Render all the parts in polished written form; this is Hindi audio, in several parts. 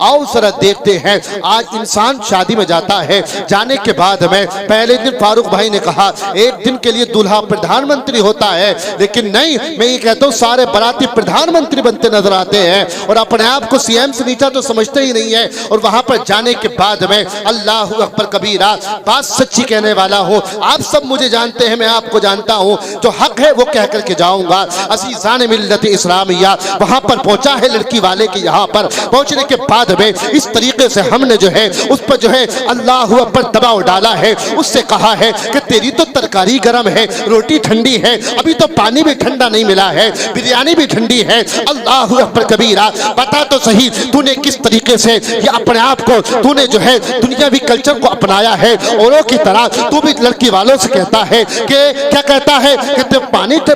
आओ जरा देखते हैं। आज इंसान शादी में जाता है, जाने के बाद में पहले दिन फारूक भाई ने कहा एक दिन के लिए दूल्हा प्रधानमंत्री होता है, लेकिन नहीं, मैं ये कहता हूँ सारे बाराती प्रधानमंत्री बनते नजर आते हैं और अपने आप को सीएम से नीचा तो समझते ही नहीं है। और वहां पर जाने के बाद में अल्लाह अकबर कबीरा, बात सच्ची कहने वाला हूँ, आप सब मुझे जानते हैं, मैं आपको जानता हूँ, जो हक है वो कह करके जाऊंगा। अज़ीज़ान मिल्लत इस्लामिया वहां पर पहुंचा है लड़की वाले के यहाँ पर पहुंचने के बाद में इस तरीके से हमने जो है उस पर जो है अल्लाह अकबर दबाव डाला है, उससे कहा है कि तेरी तो तरकारी गर्म है, रोटी ठंडी है, अभी तो पानी भी ठंडा नहीं मिला है, बिरयानी भी ठंडी है। अल्लाह अकबर कबीरा, बता तो सही तूने किस तरीके से ये अपने आप को तूने जो है दुनियावी कल्चर को अपनाया है, औरों की तरह तू भी लड़की वालों से कहता है कि क्या कहता है कि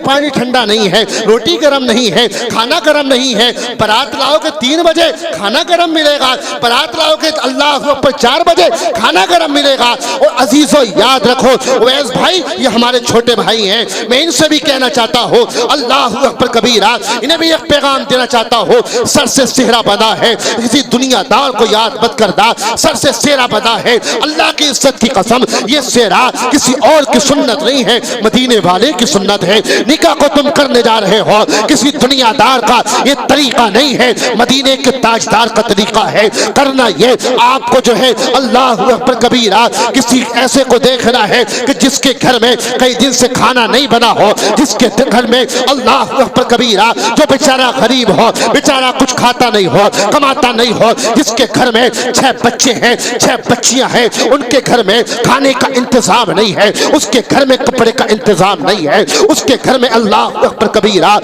पानी ठंडा नहीं है, रोटी गर्म नहीं है, खाना गर्म नहीं है, बारात लाओगे 3 बजे खाना गर्म मिलेगा, बारात लाओगे अल्लाह अकबर 4 बजे खाना गर्म मिलेगा। और अजीजों याद रखो, उवैस भाई ये हमारे छोटे भाई हैं, मैं इनसे भी कहना चाहता हूँ अल्लाह अकबर कबीरा, इन्हें भी एक पैगाम देना चाहता हूँ, सर से सेहरा बना है, किसी दुनियादार को याद मत करना, सर से सेहरा बना है, अल्लाह की इज्जत की कसम ये सेहरा किसी और की सुन्नत नहीं है, मदीने वाले की सुन्नत है। निकाह को तुम करने जा रहे हो किसी दुनियादार का ये तरीका नहीं है, मदीने के ताजदार का तरीका है करना। ये आपको जो है अल्लाह अकबर कबीरा किसी ऐसे को देखना है कि जिसके घर में कई दिन से खाना नहीं बना हो, जिसके घर में अल्लाह अकबर कबीरा जो बेचारा गरीब हो, बेचारा कुछ खाता नहीं हो, कमाता नहीं हो, जिसके घर में 6 बच्चे हैं, 6 बच्चियां हैं, उनके घर में खाने का इंतजाम नहीं है, उसके घर में कपड़े का इंतजाम नहीं है, उसके घर में अल्लाह अकबर कबीरा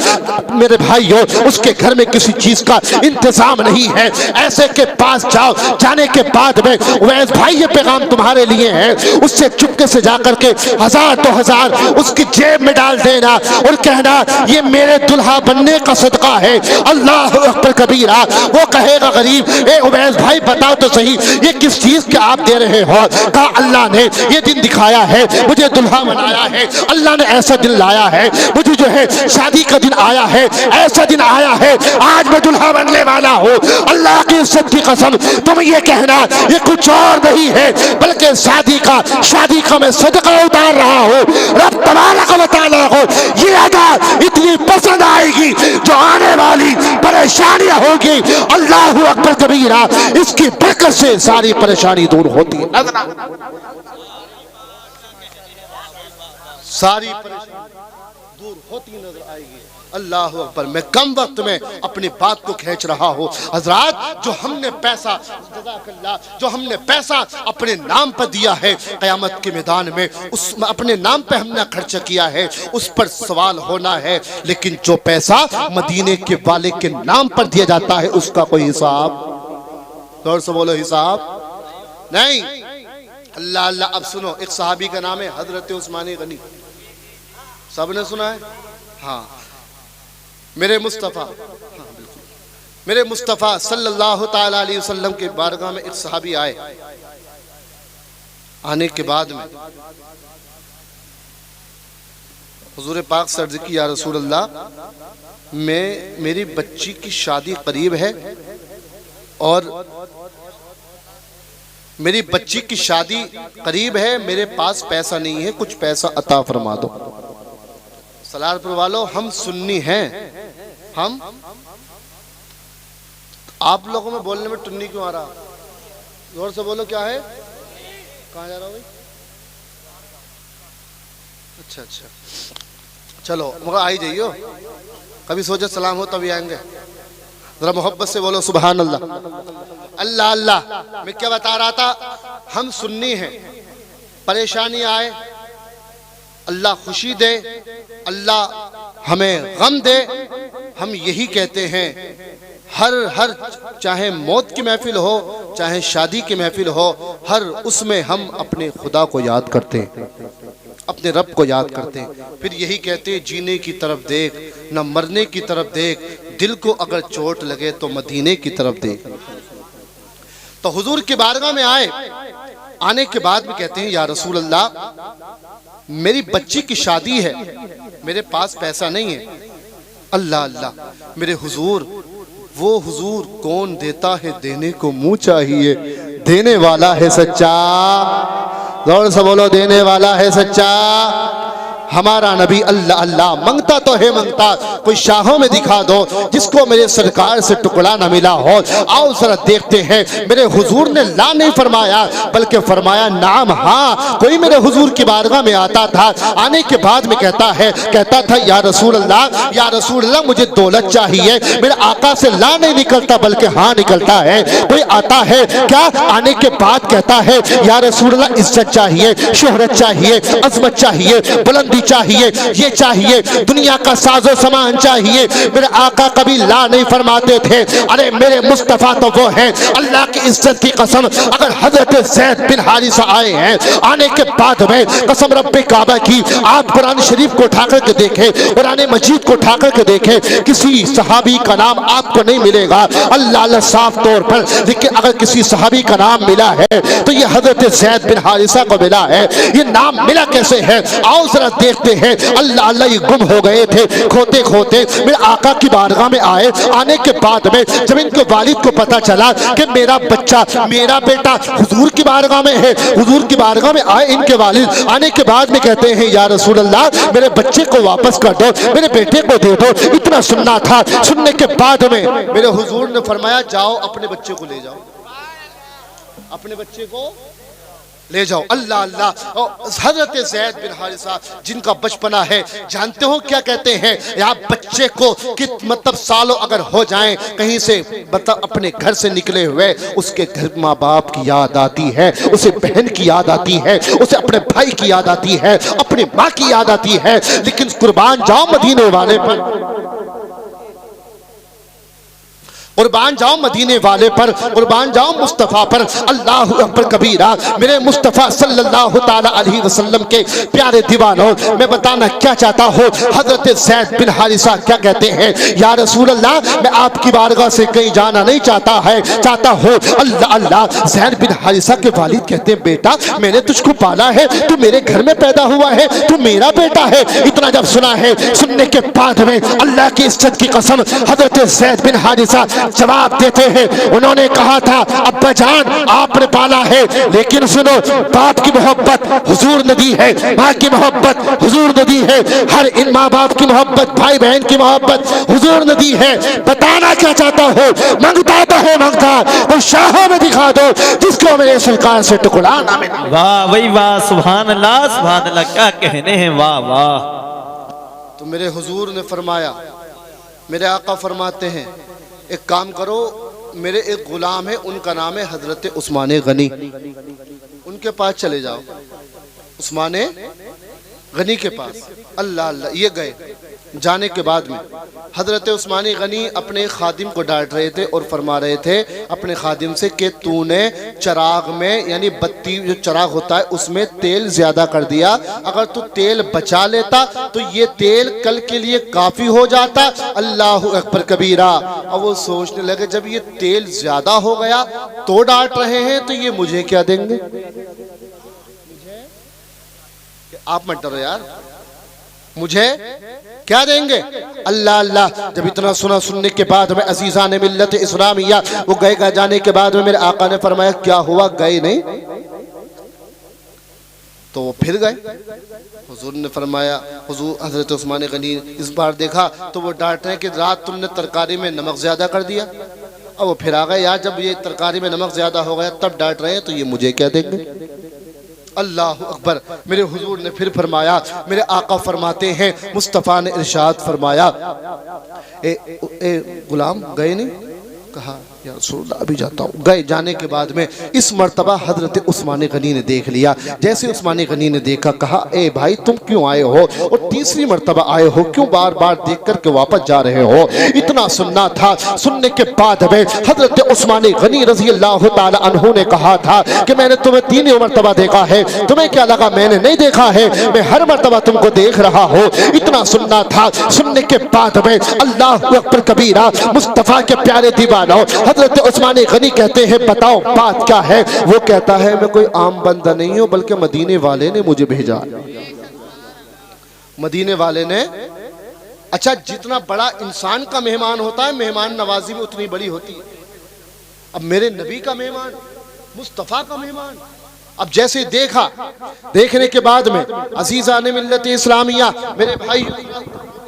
मेरे भाइयों उसके घर में किसी चीज का इंतजाम नहीं है। ऐसे के पास जाओ, जाने के बाद में वैस भाई ये पैगाम तुम्हारे लिए है, उससे चुपके से जाकर के 1000 2000 उसकी जेब में डाल देना और कहना ये मेरे दुल्हा बनने का सदका है। अल्लाह अकबर कबीरा, वो कहेगा गरीब, ए उवैस भाई बताओ तो सही ये किस चीज के आप दे रहे हो? कहा अल्लाह ने ये दिन दिखाया है, मुझे दुल्हा बनाया है, अल्लाह ने ऐसा दिन लाया है, मुझे जो है शादी का दिन आया है, ऐसा दिन आया है, आज मैं दुल्हा बनने वाला हूँ। अल्लाह की इज्जत की कसम तुम ये कहना ये कुछ और नहीं है बल्कि शादी का मैं सदका उतार रहा हूँ। रब तबारक व तआला को ये अदा इतनी पसंद आएगी, जो आने वाली परेशानियां होगी अल्लाह अकबर कबीरा इसकी बरकत से सारी परेशानी दूर होती है। सारी परेशानी दूर होती नजर आएगी। अल्लाह अकबर। मैं कम वक्त में अपनी बात को खींच रहा हूँ। हजरात जो हमने पैसा जो हमने पैसा अपने नाम पर दिया है क़यामत के मैदान में उस अपने नाम पे हमने खर्च किया है, उस पर सवाल होना है। लेकिन जो पैसा मदीने के वाले के नाम पर दिया जाता है उसका कोई हिसाब, जोर से बोलो हिसाब नहीं। अल्लाह अल्लाह। अब सुनो, एक सहाबी का नाम है हजरत उस्मान गनी, सबने सुना है? हाँ, मेरे मुस्तफ़ा, हाँ बिल्कुल, मेरे मुस्तफ़ा सल्लल्लाहु ताला अलैहि वसल्लम के बारगाह में एक सहाबी आए। आने के बाद में हुजूर पाक से अर्ज़ की, या रसूल अल्लाह, मेरी बच्ची की शादी करीब है और मेरी बच्ची की शादी करीब है, मेरे पास पैसा नहीं है, कुछ पैसा अता फरमा दो। सलारपुर वालों, हम सुन्नी हैं, हम आप लोगों में बोलने में टुन्नी क्यों आ रहा? जोर से बोलो, क्या है? कहाँ जा रहा हो भाई? अच्छा अच्छा, चलो मगर आ ही जाइयो, कभी सोचे सलाम हो तभी आएंगे। जरा मोहब्बत से बोलो सुभान अल्लाह। अल्लाह अल्लाह। मैं क्या बता रहा था, हम सुन्नी हैं, परेशानी आए अल्लाह खुशी दे, अल्लाह हमें गम दे, हम यही कहते हैं। हर चाहे मौत की महफिल हो, चाहे शादी की महफिल हो, हर उसमें हम अपने खुदा को याद करते हैं, अपने रब को याद करते हैं। फिर यही कहते हैं, जीने की तरफ देख न मरने की तरफ देख, दिल को अगर चोट लगे तो मदीने की तरफ देख। तो हुजूर की बारगाह में आए, आने के बाद में कहते हैं, या रसूल अल्लाह, मेरी बच्ची की शादी है, मेरे पास पैसा नहीं है। अल्लाह अल्लाह। मेरे हुजूर वो हुजूर कौन देता है देने को मुंह चाहिए, देने वाला है सच्चा। जोर से बोलो, देने वाला है सच्चा। हमारा नबी अल्लाह अल्लाह मंगता तो है मंगता, कोई शाहों में दिखा दो जिसको मेरे सरकार से टुकड़ा न मिला हो। आओ जरा देखते हैं, मेरे हुजूर ने ला नहीं फरमाया बल्कि फरमाया नाम। हाँ, कोई मेरे हुजूर की बारगाह में आता था, आने के बाद में कहता था या रसूल अल्लाह मुझे दौलत चाहिए। मेरे आका से ला नहीं निकलता बल्कि हाँ निकलता है। कोई आता है क्या, आने के बाद कहता है या रसूल अल्लाह इज्जत चाहिए, शोहरत चाहिए, अजमत चाहिए, बुलंदी चाहिए, ये चाहिए, दुनिया का साजो सामान चाहिए। मेरे आका कभी ला नहीं फरमाते थे। अरे मेरे मुस्तफा तो वो है, अल्लाह की इज्जत की कसम, अगर हजरत ज़ैद बिन हारिसा आए हैं, आने के बाद में कसम रब्बे काबा की, आप कुरान शरीफ को उठा करके देखें, कुरान मजीद को उठा करके देखें, किसी सहाबी का नाम आपको नहीं मिलेगा अल्लाह साफ तौर पर। लेकिन अगर किसी सहाबी का नाम मिला है तो ये हजरत ज़ैद बिन हारिसा को मिला है। ये नाम मिला कैसे है, आओ जरा देखते हैं। अल्लाह अल्लाह ये गुम हो गए थे, खोते खोते मेरे आका की बारगाह में आए। आने के बाद में जब इनके वालिद को पता चला कि मेरा बच्चा, मेरा बेटा हुजूर की बारगाह में है, हुजूर की बारगाह में आए इनके वालिद। आने के बाद में कहते हैं या रसूल अल्लाह मेरे बच्चे को वापस कर दो, मेरे बेटे को दे दो। इतना सुनना था, सुनने के बाद में मेरे हुजूर ने फरमाया जाओ अपने बच्चे को ले जाओ, अपने बच्चे को ले जाओ। अल्लाह अल्लाह। हजरत ज़ैद बिन हारिसा जिनका बचपना है, जानते हो क्या कहते हैं, या बच्चे को कि मतलब सालों अगर हो जाएं कहीं से, मतलब अपने घर से निकले हुए, उसके घर माँ बाप की याद आती है, उसे बहन की याद आती है, उसे अपने भाई की याद आती है, अपनी माँ की याद आती है। लेकिन कुर्बान जाओ मदीने वाले पर, कुर्बान जाओ मदीने वाले पर, कुर्बान जाओ मुस्तफ़ा पर। अल्लाह अकबर कबीरा। मेरे मुस्तफ़ा सल्लल्लाहु ताला अलैहि वसल्लम के प्यारे दीवानों, मैं बताना क्या चाहता हूँ, हजरत ज़ैद बिन हारिसा क्या कहते हैं, या रसूल अल्लाह मैं आपकी बारगाह से कहीं जाना नहीं चाहता हूँ। अल्लाह अल्लाह। ज़ैद बिन हारिसा के वालिद कहते हैं बेटा मैंने तुझको पाला है, तू मेरे घर में पैदा हुआ है, तू मेरा बेटा है। इतना जब सुना है, सुनने के बाद में अल्लाह की इज्जत की कसम हजरत ज़ैद बिन हारिसा जवाब देते हैं। उन्होंने कहा था अब्बा जान आपने पाला है, लेकिन सुनो बाप की मोहब्बत हुजूर ने दी है, माँ की मोहब्बत हुजूर ने दी है, हर इन माँ बाप की मोहब्बत, भाई बहन की मोहब्बत हुजूर ने दी है। बताना क्या चाहता हो, मंगता तो है मंगता, तो शाहों में दिखा दो जिसको मेरे सरकार से टुकड़ा ना मिला। वाह वही वाह, सुभान अल्लाह सुभान अल्लाह, क्या कहने हैं, वाह वाह। तो मेरे हुजूर ने फरमाया, मेरे आका फरमाते हैं एक काम करो, मेरे एक गुलाम है उनका नाम है हजरत उस्मान गनी, उनके पास चले जाओ, उस्मान गनी के पास। अल्लाह अल्लाह। ये गए, जाने के बाद में हजरत उस्मान गनी अपने खादिम को डांट रहे थे और फरमा रहे थे अपने खादिम से कि तूने चराग में, यानी बत्ती जो चराग होता है उसमें तेल ज्यादा कर दिया, अगर तू तेल बचा लेता तो ये तेल कल के लिए काफी हो जाता। अल्लाह अकबर कबीरा। अब वो सोचने लगे जब ये तेल ज्यादा हो गया तो डांट रहे हैं तो ये मुझे क्या देंगे, आप मत डरो यार, मुझे क्या देंगे। अल्लाह अल्लाह। जब इतना सुना, सुनने के बाद में अजीज़ा ने मिल्लत इस्लामिया वो गए, जाने के बाद में मेरे आका ने फरमाया क्या हुआ, गए नहीं, तो वो फिर गए। हुजूर ने फरमाया, हुजूर हजरत उस्मान गनी इस बार देखा तो वो डांट रहे कि रात तुमने तरकारी में नमक ज्यादा कर दिया। अब वो फिर आ गए, यार जब ये तरकारी में नमक ज्यादा हो गया तब डांट रहे हैं तो ये मुझे क्या देंगे। अल्लाह अकबर। मेरे हुजूर ने फिर फरमाया, मेरे आका फरमाते हैं, मुस्तफ़ा ने इरशाद फरमाया ए गुलाम गए नहीं, कहा या रसूल अल्लाह अभी जाता हूँ। गए, जाने के बाद में इस मर्तबा हजरत उस्मान गनी ने देख लिया। जैसे उस्मान गनी ने देखा, कहा ए भाई तुम क्यों आए हो और तीसरी मर्तबा आए हो, क्यों बार बार देख करके वापस जा रहे हो। इतना सुनना था, सुनने के बाद में हजरत उस्मान गनी रज़ी अल्लाह ताला अन्हु ने कहा था कि मैंने तुम्हें 3 मर्तबा देखा है, तुम्हें क्या लगा मैंने नहीं देखा है, मैं हर मर्तबा तुमको देख रहा हूँ। इतना सुनना था, सुनने के बाद में अल्लाह अकबर कबीरा। मुस्तफ़ा के प्यारे दीवानों, हजरत उस्मान गनी कहते हैं बताओ बात क्या है। वो कहता है मैं कोई आम बंदा नहीं हूं, बल्कि मदीने वाले ने मुझे भेजा, मदीने वाले ने अच्छा, जितना बड़ा इंसान का मेहमान होता है, मेहमान नवाजी भी उतनी बड़ी होती है। अब मेरे नबी का मेहमान, मुस्तफ़ा का मेहमान, अब जैसे देखा, देखने के बाद में अजीज़ान मिल्लत इस्लामिया, मेरे भाई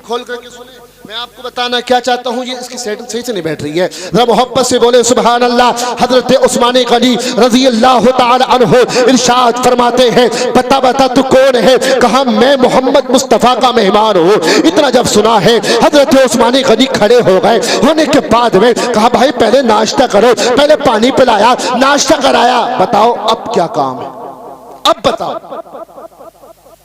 खोल करके सुने, मैं आपको बताना क्या चाहता हूँ, ये इसकी सेटिंग सही से नहीं बैठ रही है, जरा मोहब्बत से बोले सुभान अल्लाह। हजरत उस्मान गनी रजी अल्लाह तआला अन्हु इरशाद फरमाते हैं, बता बता तू कौन है? कहा मैं मोहम्मद मुस्तफ़ा का मेहमान हूँ। इतना जब सुना है, हजरत उस्मान गनी खड़े हो गए। होने के बाद में कहा भाई पहले नाश्ता करो, पहले पानी पिलाया, नाश्ता कराया, बताओ अब क्या काम है, अब बताओ।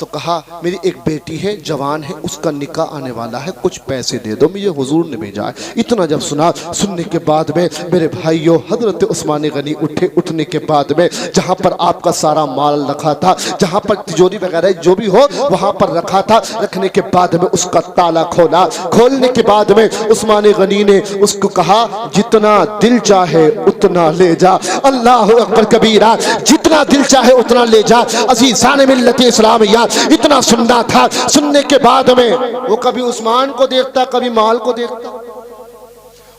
तो कहा मेरी एक बेटी है, जवान है, उसका निकाह आने वाला है, कुछ पैसे दे दो, मुझे हुजूर ने भेजा है। इतना जब सुना, सुनने के बाद में मेरे भाइयों हजरत उस्मान गनी उठे। उठने के बाद में जहाँ पर आपका सारा माल रखा था, जहाँ पर तिजोरी वगैरह जो भी हो वहाँ पर रखा था, रखने के बाद में उसका ताला खोला। खोलने के बाद में उस्मान गनी ने उसको कहा जितना दिल चाहे उतना ले जा। अल्लाह अकबर कबीरा, जितना दिल चाहे उतना ले जा। अज़ीज़ान मिल्लत इस्लामिया, इतना सुनना था। सुनने के बाद में वो कभी उस्मान को देखता, कभी माल को देखता।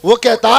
वो कहता,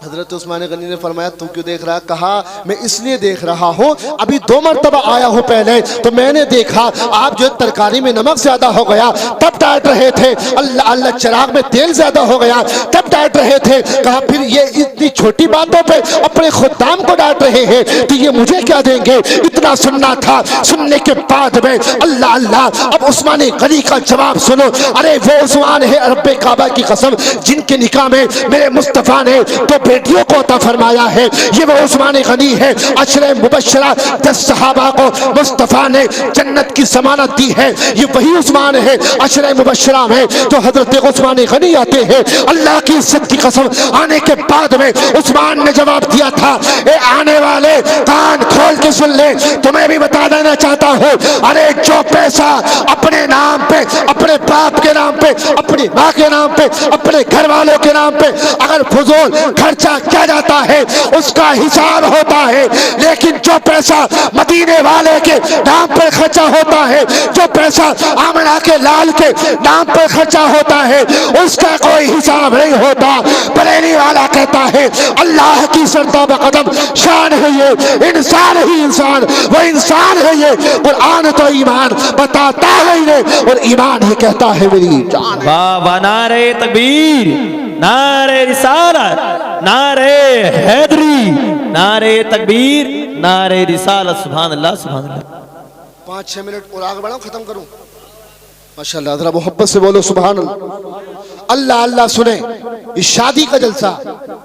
हजरत उस्मान गनी ने फरमाया तू क्यों देख रहा? कहा मैं इसलिए देख रहा हूँ, अभी 2 मरतबा आया हूँ पहले, तो मैंने देखा आप जो तरकारी में नमक ज्यादा हो गया तब डांट रहे थे, अल्लाह अल्लाह चिराग में तेल ज्यादा हो गया तब डांट रहे थे। कहा फिर ये इतनी छोटी बातों पे अपने खुद्दाम को डांट रहे हैं तो ये मुझे क्या देंगे? इतना सुनना था। सुनने के बाद में अल्लाह अल्लाह, अब उस्मान गनी का जवाब सुनो। अरे वो उस्मान है रब्बे काबा की कसम, जिनके निकाह में मेरे मुस्तफ़ा ने तो बेटियों को अता फरमाया है। ये वो उस्मान गनी है, अशरे मुबश्शरा 10 सहाबा को मुस्तफ़ा ने जन्नत की ज़मानत दी है। ये वही उस्मान है अशरे मुबश्शरा में जो हजरत उस्मान गनी आते हैं। अल्लाह की इज्जत की कसम, आने के बाद में उस्मान ने जवाब दिया था, ए आने वाले कान खोल के सुन ले, तुम्हें भी बता देना चाहता हूँ। अरे जो पैसा अपने नाम पे, अपने बाप के नाम पे, अपनी माँ के नाम पे, अपने घर वालों के नाम पे अगर फजूल खर्चा किया जाता है उसका हिसाब होता है, लेकिन जो पैसा मदीने वाले के नाम पर खर्चा होता है, जो पैसा आमना के लाल के नाम पर खर्चा होता है, उसका कोई हिसाब नहीं होता। बरेली वाला कहता है अल्लाह की सरता बकदम शान है ये, इंसान ही इंसान, वो इंसान है ये। कुरान तो ईमान बताता है इन्हें और ईमान ही कहता है मेरी जान। वाह वाह, नारे तकबीर, नारे रिसालत, नारे हैदरी, नारे तकबीर, नारे रिसालत। सुभान अल्लाह, सुभान अल्लाह। 5-6 मिनट और आगे बढ़ाऊं, खत्म करूं? माशाअल्लाह, जरा मोहब्बत से बोलो सुभान अल्लाह। अल्लाह अल्लाह सुने, ये शादी का जलसा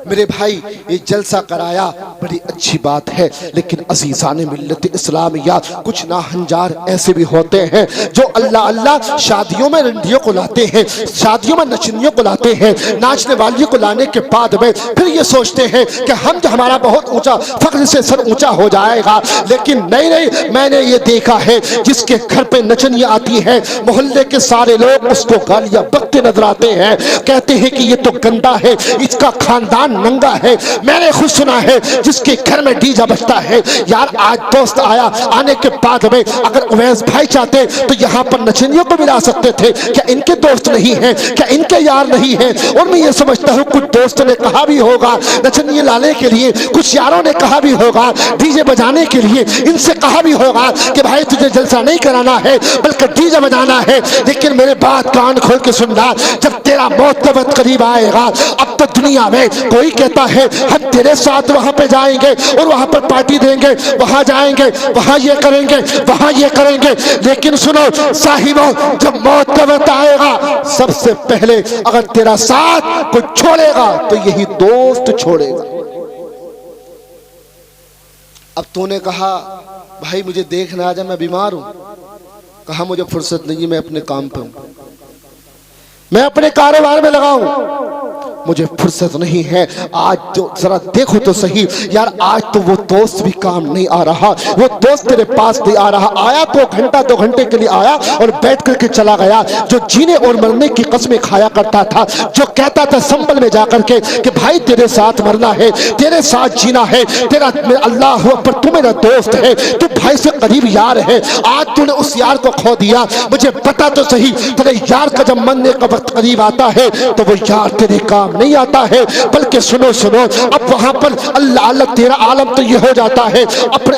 मेरे भाई, ये जलसा कराया बड़ी अच्छी बात है, लेकिन अज़ीज़ान मिल्लत इस्लामिया कुछ नाहंजार ऐसे भी होते हैं जो अल्लाह अल्लाह शादियों में रंडियों को लाते हैं, शादियों में नचनियों को लाते हैं, नाचने वालियों को लाने के बाद में फिर ये सोचते हैं कि हम जो हमारा बहुत ऊंचा फख्र से सर ऊंचा हो जाएगा। लेकिन नहीं नहीं, मैंने ये देखा है जिसके घर पे नचनियाँ आती है, मोहल्ले के सारे लोग उसको गालियां बकते नजर आते हैं, कहते हैं कि ये तो गंदा है, इसका खानदान नंगा है। मैंने खुद सुना है जिसके घर में डीजा बजता है, यार आज दोस्त आया, आने के बाद में अगर उवैस भाई चाहते तो यहाँ पर नचनियों को मिला सकते थे, क्या इनके दोस्त नहीं है, क्या इनके यार नहीं है? और मैं ये समझता हूँ कुछ दोस्तों ने कहा भी होगा नचनिए लाने के लिए, कुछ यारों ने कहा भी होगा डीजे बजाने के लिए, इनसे कहा भी होगा कि भाई तुझे जलसा नहीं कराना है बल्कि डीजे बजाना है। लेकिन मेरे बात कान खोल के सुनना, जब तेरा मौत का वक्त करीब आएगा, अब तो दुनिया में कोई कहता है हम तेरे साथ वहां पे जाएंगे और वहां पर पार्टी देंगे, वहां जाएंगे, वहां ये करेंगे, वहां ये करेंगे, लेकिन सुनो साहिबों, जब मौत का वक्त आएगा सबसे पहले अगर तेरा साथ कोई छोड़ेगा तो यही दोस्त छोड़ेगा। अब तूने कहा भाई मुझे देखना आ जा, मैं बीमार हूं, कहा मुझे फुर्सत नहीं है, मैं अपने काम पे हूं, मैं अपने कारोबार में लगाऊं, मुझे फुर्सत नहीं है। आज तो जरा देखो तो सही यार, आज तो वो दोस्त भी काम नहीं आ रहा, वो दोस्त तेरे पास नहीं आ रहा। आया तो घंटा 2 घंटे के लिए आया और बैठ करके चला गया। जो जीने और मरने की कस्में खाया करता था, जो कहता था संभल में जाकर के कि भाई तेरे साथ मरना है, तेरे साथ जीना है, तेरा अल्लाह अकबर तू मेरा दोस्त है, तू भाई से करीब यार है, आज तूने उस यार को खो दिया। मुझे पता तो सही, तेरे यार का जब मरने का वक्त करीब आता है तो वो यार तेरे काम नहीं आता है। बल्कि सुनो सुनो, अब वहां पर अल्लाह अल्लाह तेरा आलम तो ये हो जाता है, अपने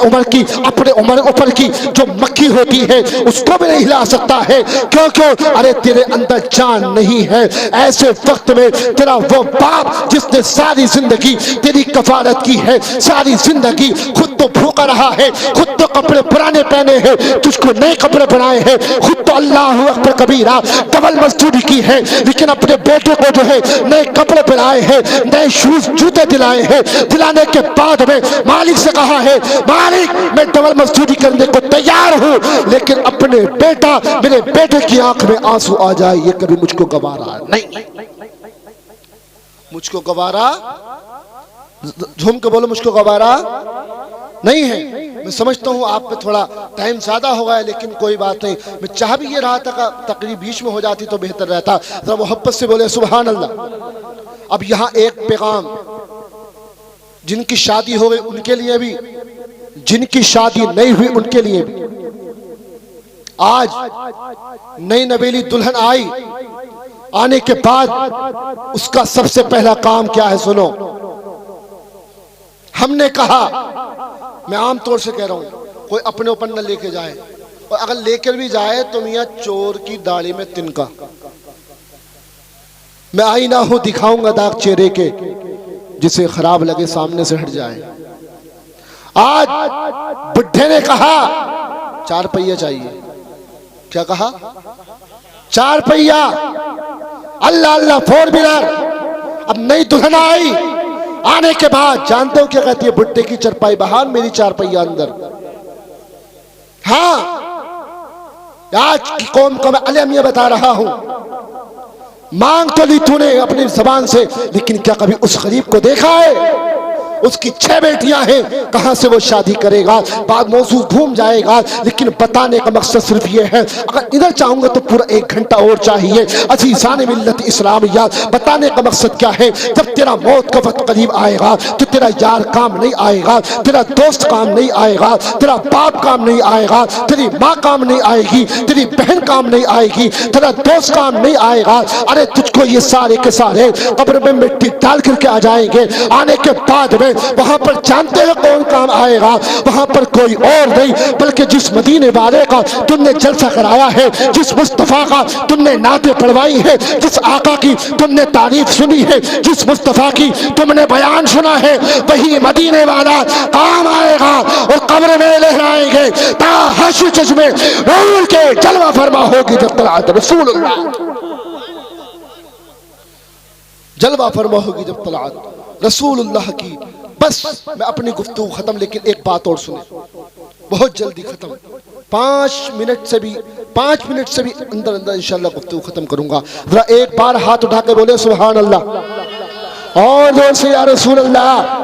उम्र ऊपर की जो मक्खी होती है उसको भी नहीं हिला सकता है। क्यों क्यों? अरे तेरे अंदर जान नहीं है। ऐसे वक्त में तेरा वो बाप जिसने सारी जिंदगी तेरी कफालत की है, सारी जिंदगी खुद तो भूखा रहा है, खुद तो कपड़े पुराने पहने हैं, तुझको नए कपड़े बनाए हैं, खुद तो अल्लाह अकबर कबीरा डबल मजदूरी की है, लेकिन अपने बेटे को जो है नए कपड़े पहनाए हैं, नए शूज जूते दिलाए हैं। दिलाने के बाद में मालिक से कहा है, मालिक मैं डबल मजदूरी करने को तैयार हूं, लेकिन अपने मेरे बेटे की आंख में आंसू आ जाए ये कभी मुझको गवारा नहीं। मुझको गवारा, झूम के बोलो, मुझको गवारा नहीं है। मैं समझता हूँ आप पे थोड़ा टाइम ज्यादा हो गया, लेकिन कोई बात नहीं। मैं चाह भी ये रहा था तकरीब बीच में हो जाती तो बेहतर रहता। जरा मोहब्बत से बोले सुभान अल्लाह। अब यहाँ एक पैगाम, जिनकी शादी हो गई उनके लिए भी, जिनकी शादी नहीं हुई उनके लिए भी। आज नई नवेली दुल्हन आई, आने के बाद उसका सबसे पहला काम क्या है सुनो। हमने कहा, मैं आम तौर से कह रहा हूं, कोई अपने ऊपर न लेके जाए, और अगर लेकर भी जाए तो मियां चोर की दाढ़ी में तिनका। मैं आईना हूं, दिखाऊंगा दाग चेहरे के, जिसे खराब लगे सामने से हट जाए। आज बुढ़े ने कहा 4 पहिया चाहिए। क्या कहा? 4 पहिया, अल्लाह अल्लाह 4 व्हीलर। अब नई दुल्हन आई, आने के बाद जानते हो क्या कहती है? बुढ़े की चरपाई बाहर, मेरी 4 पहिया अंदर। हाँ, आज की कौम को मैं अलमिया बता रहा हूं। मांग तो ली तूने अपनी जबान से, लेकिन क्या कभी उस गरीब को देखा है? उसकी 6 बेटियां हैं, कहां से वो शादी करेगा? बाद मौजू घूम जाएगा। लेकिन बताने का मकसद सिर्फ ये है, अगर इधर चाहूंगा तो पूरा 1 घंटा और चाहिए। अज़ीज़ान मिल्लत इस्लामिया, बताने का मकसद क्या है? जब तेरा मौत का वक्त करीब आएगा तो तेरा यार काम नहीं आएगा, तेरा दोस्त काम नहीं आएगा, तेरा बाप काम नहीं आएगा, तेरी माँ काम नहीं आएगी, तेरी बहन काम नहीं आएगी, तेरा दोस्त काम नहीं आएगा। अरे तुझको ये सारे के सारे कब्र में मिट्टी डाल करके आ जाएंगे। आने के बाद में वहां पर जानते हैं कौन काम आएगा? वहां पर कोई और नहीं बल्कि जिस मदीने वाले का तुमने जलसा कराया है, जिस मुस्तफा का तुमने नाते पढ़वाई है, जिस आका की तुमने तारीफ सुनी है, जिस मुस्तफा की तुमने बयान सुना है, वही मदीने वाला काम आएगा और कब्र में लहराएंगे ताहश चश्मे नूर के जलवा फरमा होगी जब तलात रसूलुल्लाह, जलवा फरमा होगी जब तलात रसूलुल्लाह की। बस मैं अपनी गुफ्तगू खत्म, लेकिन एक बात और सुने, बहुत जल्दी खत्म, 5 मिनट से भी अंदर अंदर इंशाल्लाह गुफ्तगू खत्म करूंगा। जरा एक बार हाथ उठा के बोले सुभान अल्लाह, और जोर से या रसूल अल्लाह।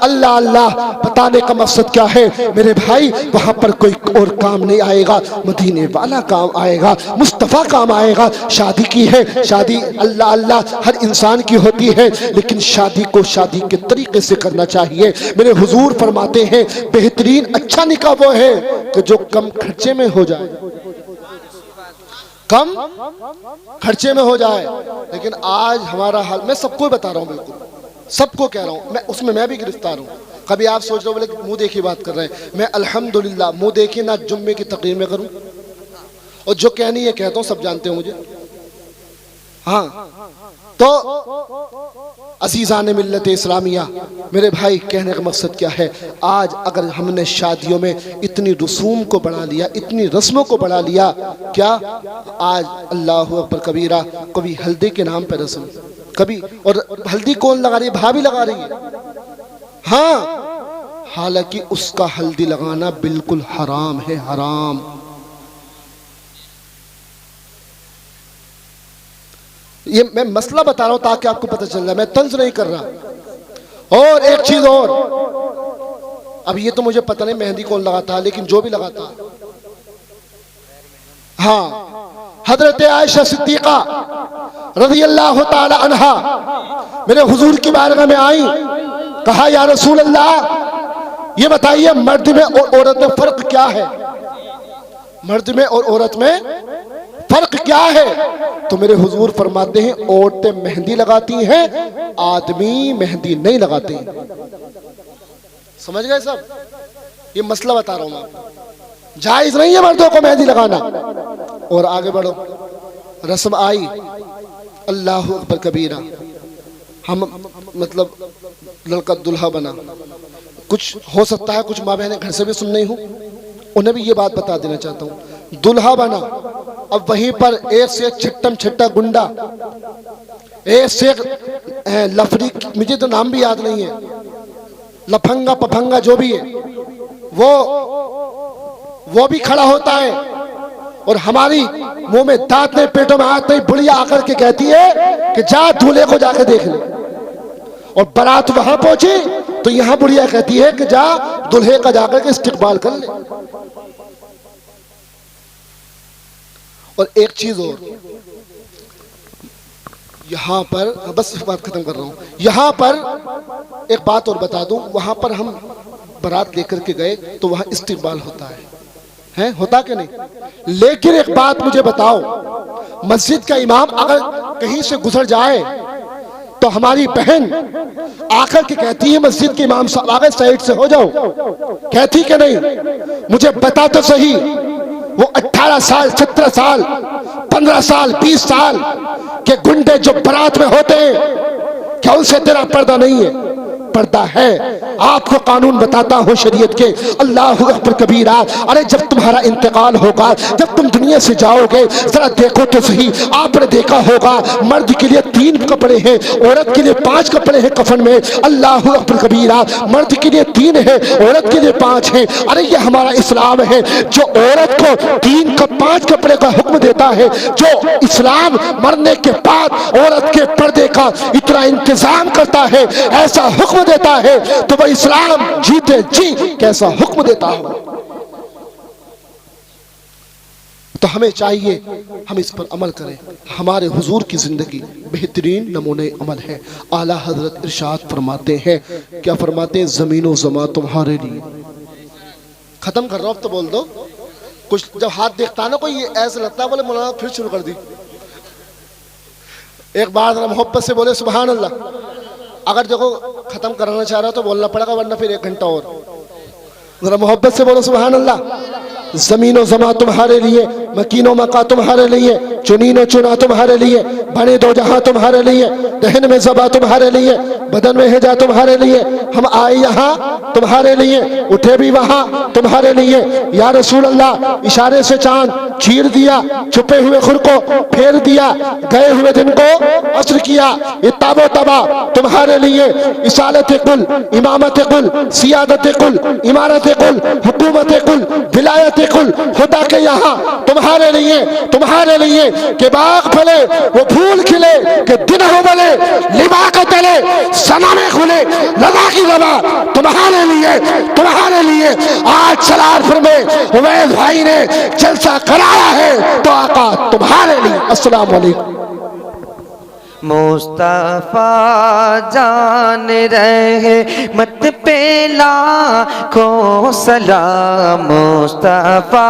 अल्लाह अल्लाह, बताने का मकसद क्या है मेरे भाई? वहां पर कोई और काम नहीं आएगा, मदीने वाला काम आएगा, मुस्तफा काम आएगा। शादी की है, शादी अल्लाह अल्लाह हर इंसान की होती है, लेकिन शादी को शादी के तरीके से करना चाहिए। मेरे हुजूर फरमाते हैं बेहतरीन अच्छा निकाह वो है कि जो कम खर्चे में हो जाए, कम खर्चे में हो जाए। लेकिन आज हमारा हाल, मैं सबको बता रहा हूं, बिल्कुल सबको कह रहा हूं, मैं उसमें मैं भी गिरफ्तार हूं। कभी आप सोच रहे हो बोले मुंह देखी बात कर रहे हैं, मैं अल्हम्दुलिल्लाह मुंह देखी ना जुम्मे की तकरीर में करूं, और जो कहनी है कहता हूं, सब जानते हो मुझे। हाँ, तो अज़ीज़ान मिल्लत इस्लामिया, मेरे भाई कहने का मकसद क्या है? आज अगर हमने शादियों में इतनी रसूम को बढ़ा लिया, इतनी रस्मों को बढ़ा लिया, क्या आज अल्लाह अकबर कबीरा, कभी हल्दी के नाम पर रस्म, कभी, और हल्दी कौन लगा रही है? भाभी लगा रही है। हाँ, हालांकि उसका हल्दी लगाना बिल्कुल हराम है, हराम। ये मैं मसला बता रहा हूं ताकि आपको पता चल जाए, मैं तंज नहीं कर रहा। और एक चीज और, अब ये तो मुझे पता नहीं मेहंदी कौन लगाता, लेकिन जो भी लगाता, हाँ, हजरत आयशा सिद्दीका रज़ी अल्लाह ताला अन्हा मेरे हुजूर की बारगाह में आई, कहा या रसूल अल्लाह ये बताइए मर्द में और औरत में फर्क क्या है, मर्द में और औरत में फर्क क्या है? तो मेरे हुजूर फरमाते हैं औरतें मेहंदी लगाती हैं, आदमी मेहंदी नहीं लगाते। समझ गए सब? ये मसला बता रहा हूं मैं आपको। जायज नहीं है मर्दों को मेहंदी लगाना। और आगे बढ़ो, रस्म आई, अल्लाह अकबर कबीरा, हम मतलब लड़का दुल्हा बना। कुछ हो सकता है कुछ माँ बहनें घर से भी सुन नहीं हूं, उन्हें भी ये बात बता देना चाहता हूं। दुल्हा बना, अब वहीं पर एक से छट्टम छट्टा गुंडा, एक से लफड़ी, मुझे तो नाम भी याद नहीं है, लफंगा पफंगा जो भी है, वो भी खड़ा होता है। और हमारी मुंह में दांत नहीं, पेटों में हाथ नहीं, बुढ़िया आकर के कहती है कि जा दूल्हे को जाके देख ले। और बारात वहां पहुंची तो यहां बुढ़िया कहती है कि जा दूल्हे का जाकर के इस्तिकबाल कर ले। और एक चीज और, यहां पर बस बात खत्म कर रहा हूं, यहां पर एक बात और बता दूं, वहां पर हम बारात लेकर के गए तो वहां इस्तिकबाल होता है होता कि नहीं? लेकिन एक बात मुझे बताओ, मस्जिद का इमाम अगर कहीं से गुजर जाए तो हमारी बहन आकर के कहती है मस्जिद के इमाम साहब आगे साइड से हो जाओ, कहती कि नहीं? मुझे बता तो सही, वो 18 साल 17 साल 15 साल 20 साल के गुंडे जो बारात में होते हैं, क्या उनसे तेरा पर्दा नहीं है? पर्दा है। आपको कानून बताता हूं शरीयत के, अल्लाह अकबर कबीरा। अरे जब तुम्हारा इंतकाल होगा, जब तुम दुनिया से जाओगे, जरा देखो तो सही, आपने देखा होगा मर्द के लिए 3 कपड़े हैं, औरत के लिए 5 कपड़े हैं कफन में। अल्लाह अकबर कबीरा, मर्द के लिए 3 है, औरत के लिए 5 है। अरे ये हमारा इस्लाम है जो औरत को 5 कपड़े का हुक्म देता है, जो इस्लाम मरने के बाद औरत के पर्दे का इतना इंतजाम करता है, ऐसा हुक्म देता है, तो वह इस्लाम जीते जी कैसा हुक्म देता हो। तो हमें चाहिए हम इस पर अमल करें। हमारे हुजूर की जिंदगी बेहतरीन नमूने अमल है। आला हजरत इरशाद फरमाते हैं, क्या फरमाते हैं? जमीनो जमा तुम्हारे लिए। खत्म कर रहा हूं, अब तो बोल दो कुछ। जब हाथ देखता ना कोई ऐसा लगता है बोले मौलाना फिर शुरू कर दी। एक बार जरा मोहब्बत से बोले सुभान अल्लाह। अगर देखो खत्म कराना चाह रहा तो बोलना पड़ेगा, वरना फिर 1 घंटा और। जरा मोहब्बत से बोलो सुभान अल्लाह। जमीनो जमा तुम्हारे लिए, मकीनो मका तुम्हारे लिए, चुनीनो चुना तुम्हारे लिए, बने दो जहां तुम्हारे लिए, दहन में जबा तुम्हारे लिए, बदन में हेजा तुम्हारे लिए। हम आए यहाँ तुम्हारे लिए, उठे भी वहां तुम्हारे लिए। या रसूल अल्लाह, इशारे से चांद चीर दिया, छुपे हुए खुर को फेर दिया, गए हुए दिन को असर किया। ये ताबो तबा तुम्हारे लिए, इसालत कुल, इमामत कुल, सियादत कुल, इमारत कुल, हुकूमत कुल, विलायत कुल खुदा के यहाँ तुम्हारे लिए के बाग फले वो फूल खिले, के दिन हो बले लिबा के तले सना में खुले लगा की लबा तुम्हारे लिए आज सलारपुर में उवैस भाई ने जलसा कराया है, तो आका तुम्हारे लिए। अस्सलाम वालेकुम। मुस्तफा जान रहे मत पे लाखों सलाम, मुस्तफा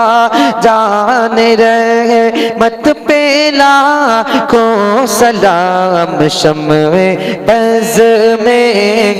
जान रहे मत पे लाखों सलाम। शम्मे बज़ में